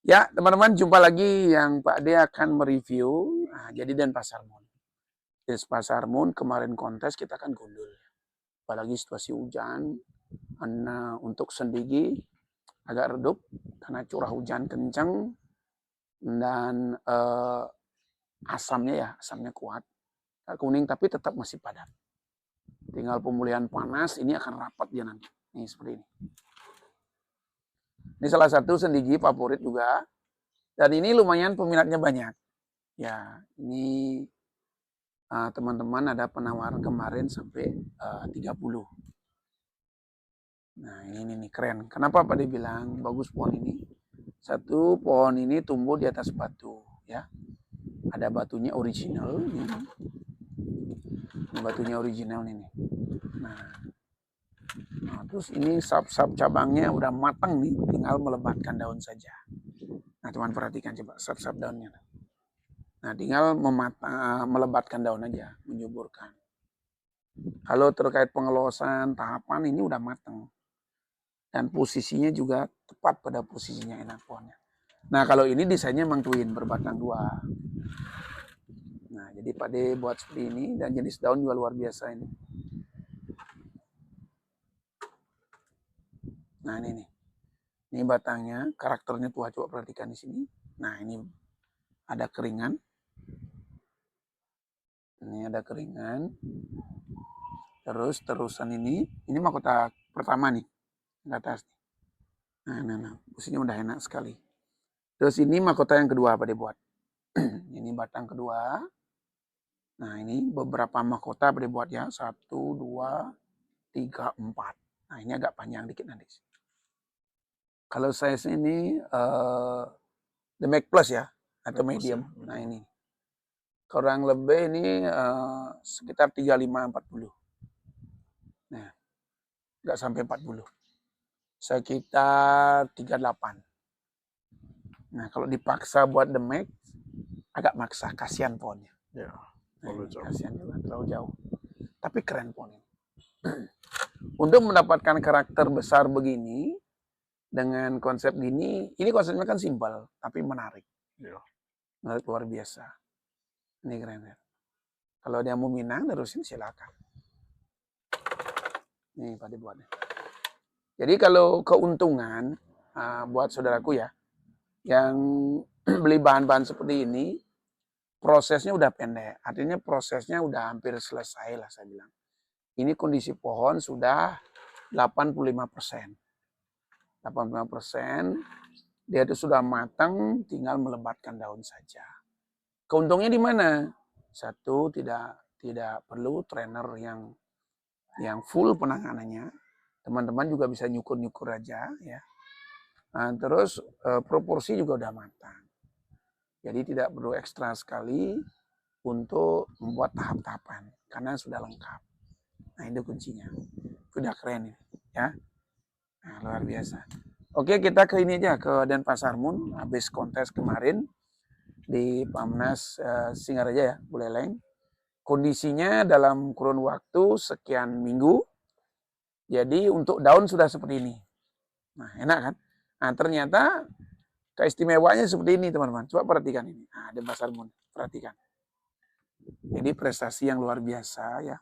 Ya, teman-teman, jumpa lagi yang Pak Ade akan mereview. Nah, jadi Denpasar Moon. Denpasar Moon kemarin kontes kita kan gundul. Apalagi situasi hujan. Karena untuk Sendigi agak redup karena curah hujan kencang dan asamnya kuat. Kuning tapi tetap masih padat. Tinggal pemulihan panas, ini akan rapat dia nanti. Nih seperti ini. Ini salah satu Sendigi favorit juga. Dan ini lumayan peminatnya banyak. Ya, ini teman-teman ada penawaran kemarin sampai 30. Nah ini nih keren. Kenapa Pak dibilang bagus pohon ini? Satu, pohon ini tumbuh di atas batu, ya. Ada batunya original, ini batunya original ini. Nah, terus ini sap-sap cabangnya udah matang nih, tinggal melebatkan daun saja. Nah teman perhatikan coba sap-sap daunnya. Nah tinggal melebatkan daun aja, menyuburkan. Kalau terkait pengelosan tahapan ini udah matang. Dan posisinya juga tepat pada posisinya enak pohonnya. Nah kalau ini desainnya memang twin, berbatang dua. Nah jadi Pak De buat seperti ini dan jenis daun juga luar biasa ini. Nah ini nih, ini batangnya, karakternya tua, coba perhatikan di sini. Nah ini ada keringan. Ini ada keringan. Terus terusan ini mahkota pertama nih, di atas. Nah, posisinya udah enak sekali. Terus ini mahkota yang kedua Pak De buat. Ini batang kedua. Nah ini beberapa mahkota Pak De buat ya. 1, 2, 3, 4. Nah ini agak panjang dikit nanti. Kalau size ini the Mac Plus ya. Atau medium. Nah ini. Kurang lebih ini sekitar 35-40. Nah, nggak sampai 40. Sekitar 38. Nah, kalau dipaksa buat the Mac, agak maksa. Kasihan pohonnya. Ya, terlalu jauh. Kasihan juga, terlalu jauh. Tapi keren pohonnya. Untuk mendapatkan karakter besar begini, dengan konsep gini, ini konsepnya kan simpel, tapi menarik. Ya. Menarik luar biasa. Ini keren ya. Kalau dia mau minang, terusin silakan. Nih Pak dibuatnya. Jadi kalau keuntungan buat saudaraku ya, yang beli bahan-bahan seperti ini, prosesnya udah pendek. Artinya prosesnya udah hampir selesai lah saya bilang. Ini kondisi pohon sudah 85%. 85%, dia itu sudah matang, tinggal melebatkan daun saja. Keuntungnya di mana? Satu, tidak perlu trainer yang full penanganannya. Teman-teman juga bisa nyukur-nyukur aja ya. Nah, terus proporsi juga udah matang. Jadi tidak perlu ekstra sekali untuk membuat tahap-tahapan karena sudah lengkap. Nah, itu kuncinya. Sudah keren ini ya. Nah, luar biasa. Oke, kita ke ini aja, ke Denpasar Moon. Habis kontes kemarin di Pamnas Singaraja ya, Buleleng. Kondisinya dalam kurun waktu sekian minggu. Jadi untuk daun sudah seperti ini. Nah, enak kan? Nah, ternyata keistimewaannya seperti ini, teman-teman. Coba perhatikan ini. Nah, Denpasar Moon. Perhatikan. Jadi prestasi yang luar biasa ya.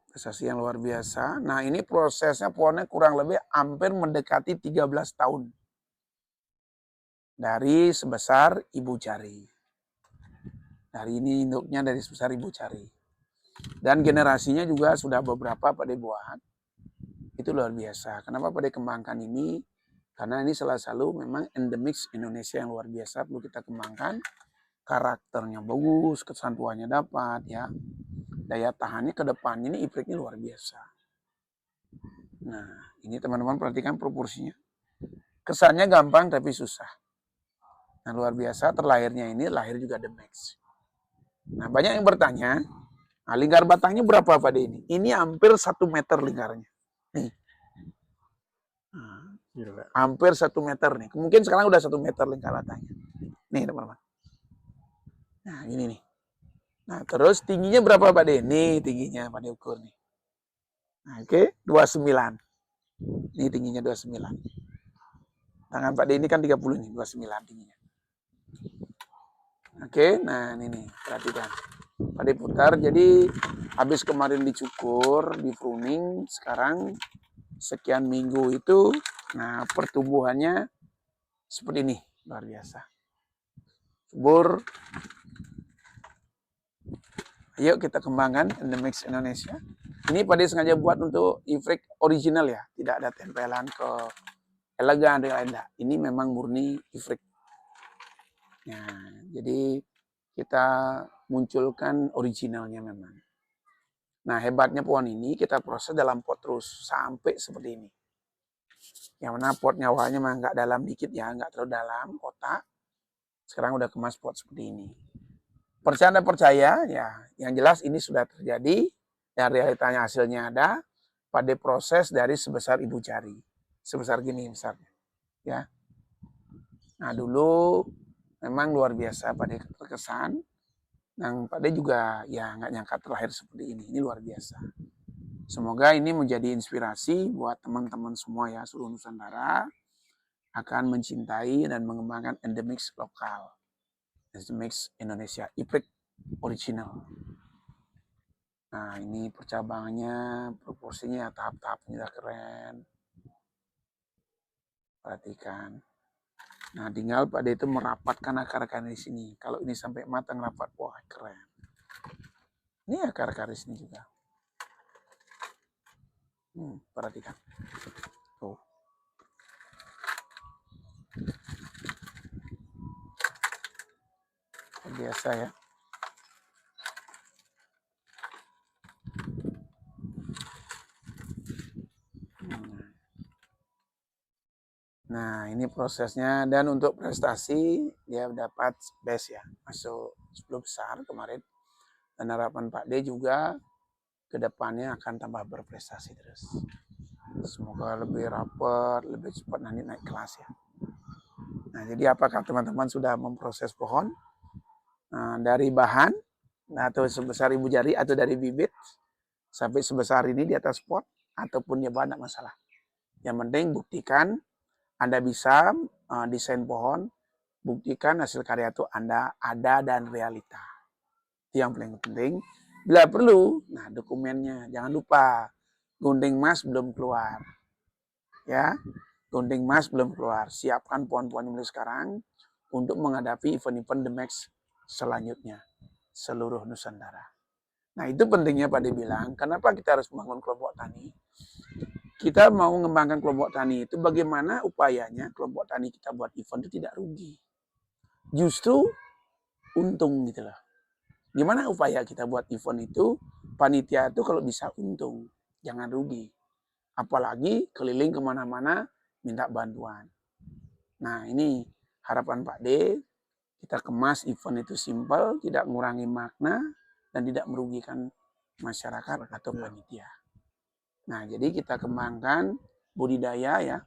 Prestasi yang luar biasa. Nah ini prosesnya pohonnya kurang lebih hampir mendekati 13 tahun. Dari sebesar ibu jari. Dari ini induknya dari sebesar ibu jari. Dan generasinya juga sudah beberapa Pak De buat. Itu luar biasa. Kenapa Pak De kembangkan ini? Karena ini salah satu memang endemik Indonesia yang luar biasa. Perlu kita kembangkan. Karakternya bagus, kesantuannya dapat ya. Daya tahannya ke depan ini ipriknya luar biasa. Nah, ini teman-teman perhatikan proporsinya. Kesannya gampang tapi susah. Nah, luar biasa terlahirnya ini lahir juga the max. Nah, banyak yang bertanya, nah, lingkar batangnya berapa Pak De ini? Ini hampir 1 meter lingkarnya. Nih. Nah, hampir 1 meter nih. Mungkin sekarang udah 1 meter lingkar batangnya. Nih, teman-teman. Nah, ini nih. Nah, terus tingginya berapa Pak De? Nih tingginya Pak De ukur nih. Nah, oke, 29. Ini tingginya 29. Tangan Pak D ini kan 30 nih, 29 tingginya. Oke, nah ini nih, perhatikan. Pak D putar, jadi habis kemarin dicukur, di pruning, sekarang sekian minggu itu, nah pertumbuhannya seperti ini, luar biasa. Subur. Ayo kita kembangkan Endemix Indonesia. Ini Pak D sengaja buat untuk ifrik original ya, tidak ada tempelan ke elegan dan lain-lain. Ini memang murni ifrik. Nah, jadi kita munculkan originalnya memang. Nah, hebatnya pohon ini kita proses dalam pot terus sampai seperti ini. Yang mana potnya awalnya memang nggak dalam dikit ya, nggak terlalu dalam, kotak. Sekarang udah kemas pot seperti ini. Percaya dan percaya, ya, yang jelas ini sudah terjadi, dan realitanya hasilnya ada, pada proses dari sebesar ibu jari. Sebesar gini besarnya. Ya. Nah, dulu memang luar biasa pada terkesan. Yang Pak D juga ya nggak nyangka terlahir seperti ini. Ini luar biasa. Semoga ini menjadi inspirasi buat teman-teman semua ya seluruh Nusantara akan mencintai dan mengembangkan endemix lokal. Endemix Indonesia, ifrik original. Nah ini percabangannya, proporsinya tahap-tahapnya keren. Perhatikan. Nah tinggal Pak D itu merapatkan akar-akar di sini. Kalau ini sampai matang rapat, wah keren. Ini akar-akar di sini juga. Perhatikan. Tuh. Biasa ya. Nah ini prosesnya, dan untuk prestasi dia dapat best ya, masuk 10 besar kemarin. Dan harapan Pak D juga kedepannya akan tambah berprestasi terus. Semoga lebih rapat, lebih cepat nanti naik kelas ya. Nah jadi apakah teman-teman sudah memproses pohon dari bahan atau sebesar ibu jari atau dari bibit sampai sebesar ini di atas pot ataupun ya banyak masalah. Yang penting buktikan Anda bisa desain pohon, buktikan hasil karya itu Anda ada dan realita. Itu yang paling penting. Bila perlu, nah dokumennya jangan lupa. Gunting mas belum keluar. Ya, gunting mas belum keluar. Siapkan pohon-pohon mulai sekarang untuk menghadapi event-event The Max selanjutnya. Seluruh Nusantara. Nah itu pentingnya Pak D bilang, kenapa kita harus membangun kelompok tani? Kita mau mengembangkan kelompok tani itu bagaimana upayanya kelompok tani kita buat event itu tidak rugi. Justru untung gitu loh. Gimana upaya kita buat event itu, panitia itu kalau bisa untung, jangan rugi. Apalagi keliling kemana-mana minta bantuan. Nah ini harapan Pak D, kita kemas event itu simpel, tidak mengurangi makna, dan tidak merugikan masyarakat atau panitia. Nah, jadi kita kembangkan budidaya ya.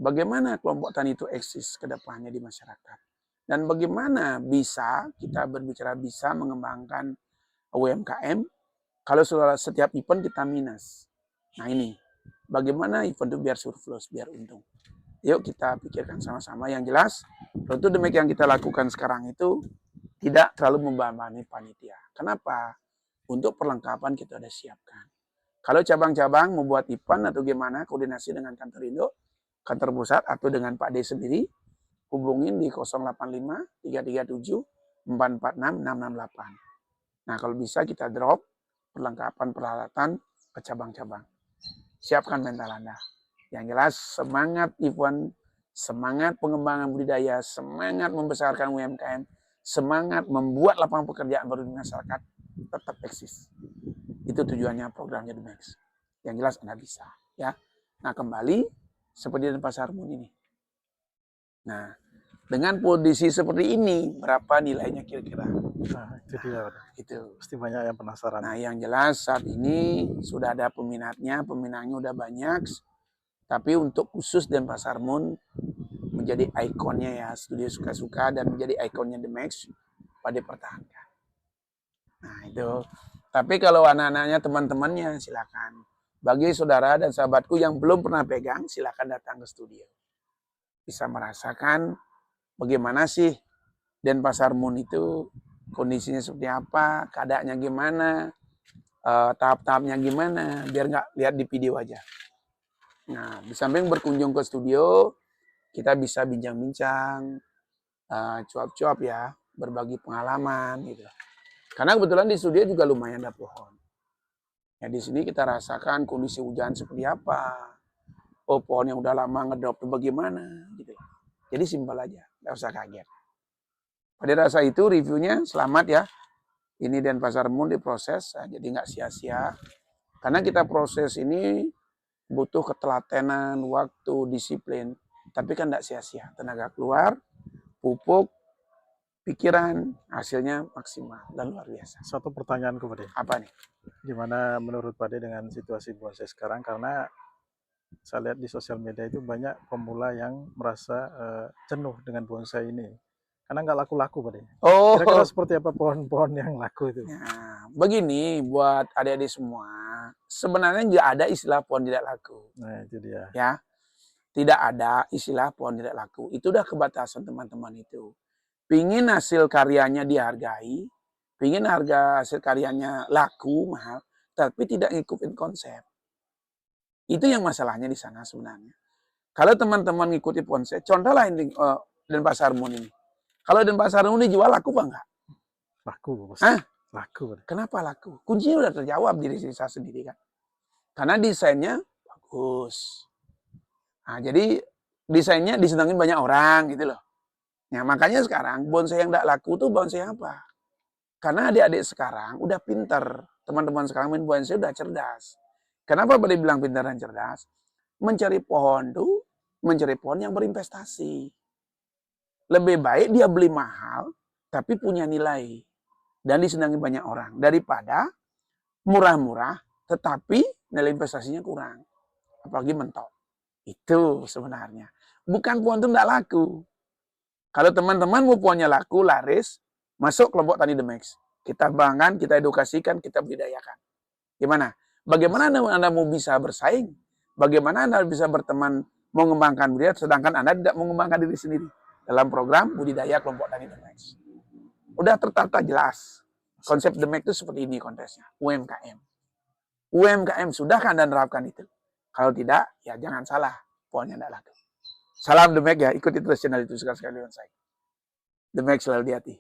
Bagaimana kelompok tani itu eksis ke depannya di masyarakat. Dan bagaimana bisa kita berbicara bisa mengembangkan UMKM kalau setiap event kita minus. Nah ini, bagaimana event itu biar surplus, biar untung. Yuk kita pikirkan sama-sama. Yang jelas, tentu demikian yang kita lakukan sekarang itu tidak terlalu membebani panitia. Kenapa? Untuk perlengkapan kita sudah siapkan. Kalau cabang-cabang membuat event atau gimana, koordinasi dengan kantor Indo, kantor pusat, atau dengan Pak D sendiri, hubungin di 085 337 446 668. Nah, kalau bisa kita drop perlengkapan peralatan ke cabang-cabang. Siapkan mental Anda. Yang jelas, semangat event, semangat pengembangan budidaya, semangat membesarkan UMKM, semangat membuat lapangan pekerjaan baru di masyarakat tetap eksis. Itu tujuannya programnya The Max. Yang jelas Anda bisa. Ya. Nah kembali seperti di Pasar Mun ini. Nah dengan kondisi seperti ini berapa nilainya kira-kira? Nah itu dia. Itu. Pasti banyak yang penasaran. Nah yang jelas saat ini sudah ada peminatnya udah banyak. Tapi untuk khusus dan Pasar Mun menjadi ikonnya ya studio suka-suka dan menjadi ikonnya The Max pada pertahankan. Nah itu. Tapi kalau anak-anaknya teman-temannya silakan. Bagi saudara dan sahabatku yang belum pernah pegang silakan datang ke studio. bisa merasakan bagaimana sih Denpasar Moon itu kondisinya seperti apa, keadaannya gimana, tahap-tahapnya gimana, biar nggak lihat di video aja. Nah, di samping berkunjung ke studio, kita bisa bincang-bincang, cuap-cuap ya, berbagi pengalaman gitu. Karena kebetulan di studio juga lumayan ada pohon. Ya di sini kita rasakan kondisi hujan seperti apa. Oh pohon yang udah lama ngedrop itu bagaimana gitu. Jadi simpel aja, nggak usah kaget. Pada rasa itu reviewnya selamat ya. Ini Denpasar Moon diproses, jadi nggak sia-sia. Karena kita proses ini butuh ketelatenan, waktu, disiplin. Tapi kan nggak sia-sia. Tenaga keluar, pupuk, pikiran, hasilnya maksimal dan luar biasa. Satu pertanyaanku Pak De. Apa nih? Gimana menurut Pak De dengan situasi bonsai sekarang? Karena saya lihat di sosial media itu banyak pemula yang merasa jenuh dengan bonsai ini. Karena nggak laku-laku Pak De. Oh, Kira-kira seperti apa pohon-pohon yang laku itu? nah, begini buat adik-adik semua. Sebenarnya nggak ada istilah pohon tidak laku. Nah itu dia. Ya, tidak ada istilah pohon tidak laku. Itu udah kebatasan teman-teman itu. Pingin hasil karyanya dihargai, pingin harga hasil karyanya laku, mahal, tapi tidak ngikutin konsep. Itu yang masalahnya di sana sebenarnya. Kalau teman-teman ngikuti konsep, contoh lah ini Denpasar Moon ini. Kalau Denpasar Moon dijual laku apa enggak? Laku Bos. Hah? Laku Pak De. Kenapa laku? Kuncinya udah terjawab diri saya sendiri kan. Karena desainnya bagus. Nah, jadi desainnya disenangin banyak orang gitu loh. Nah, makanya sekarang bonsai yang tidak laku tuh bonsai apa? Karena adik-adik sekarang udah pinter. Teman-teman sekarang main bonsai udah cerdas. Kenapa pada bilang pintar dan cerdas? Mencari pohon tuh, mencari pohon yang berinvestasi. Lebih baik dia beli mahal, tapi punya nilai. Dan disenangi banyak orang. Daripada murah-murah, tetapi nilai investasinya kurang. Apalagi mentok. Itu sebenarnya. Bukan pohon itu tidak laku. Kalau teman-teman mau pohonnya laku, laris, masuk kelompok Tani The Max. Kita banggakan, kita edukasikan, kita budidayakan. Gimana? Bagaimana Anda mau bisa bersaing? Bagaimana Anda bisa berteman mengembangkan budidaya, sedangkan Anda tidak mengembangkan diri sendiri dalam program budidaya kelompok Tani The Max. Udah tertata jelas. Konsep The Max itu seperti ini kontesnya. UMKM. UMKM, sudahkah Anda menerapkan itu? Kalau tidak, ya jangan salah. Pohonnya tidak laku. Salam The Max ya. Ikuti terus channel itu sekali-sekali dengan saya. The Max selalu di hati.